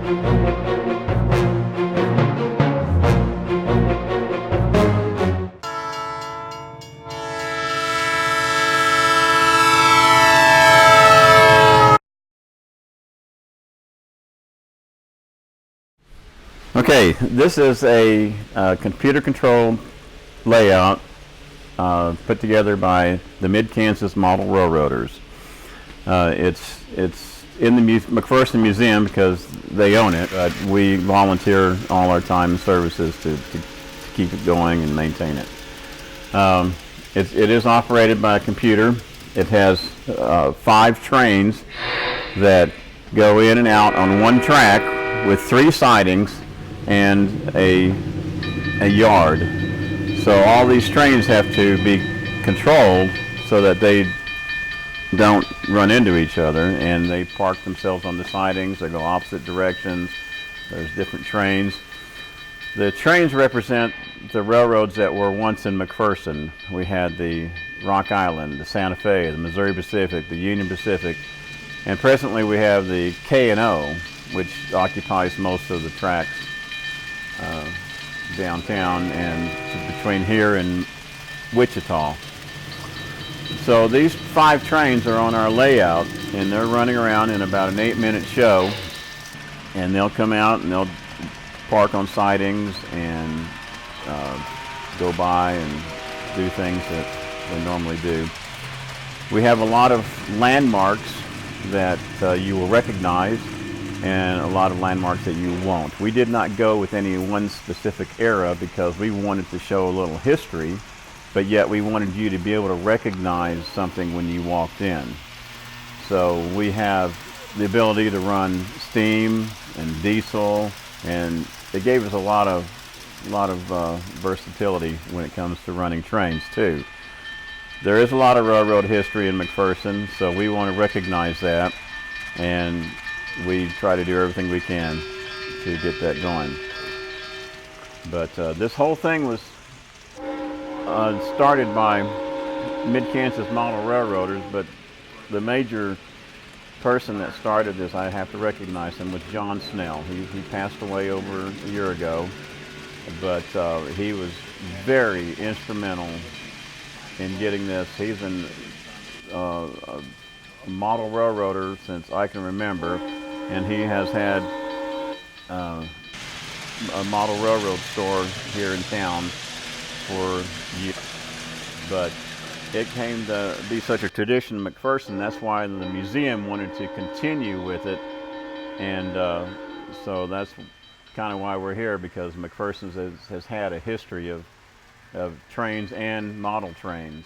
Okay, this is a computer-controlled layout put together by the Mid-Kansas Model Railroaders. It's in the McPherson Museum because they own it. We volunteer all our time and services to keep it going and maintain it. It is operated by a computer. It has 5 trains that go in and out on one track with 3 sidings and a yard. So all these trains have to be controlled so that they don't run into each other, and they park themselves on the sidings. They go opposite directions. There's different trains. The trains represent the railroads that were once in McPherson. We had the Rock Island, the Santa Fe, the Missouri Pacific, the Union Pacific, and presently we have the K&O, which occupies most of the tracks downtown and between here and Wichita. So these 5 trains are on our layout, and they're running around in about an 8-minute show, and they'll come out and they'll park on sidings and go by and do things that they normally do. We have a lot of landmarks that you will recognize, and a lot of landmarks that you won't. We did not go with any one specific era because we wanted to show a little history, but yet we wanted you to be able to recognize something when you walked in. So we have the ability to run steam and diesel, and it gave us a lot of versatility when it comes to running trains too. There is a lot of railroad history in McPherson, so we want to recognize that, and we try to do everything we can to get that going. But this whole thing was started by Mid-Kansas Model Railroaders, but the major person that started this, I have to recognize him, was John Snell. He passed away over a year ago, but he was very instrumental in getting this. He's been a model railroader since I can remember, and he has had a model railroad store here in town for years. But it came to be such a tradition in McPherson, that's why the museum wanted to continue with it, and so that's kind of why we're here, because McPherson has had a history of trains and model trains.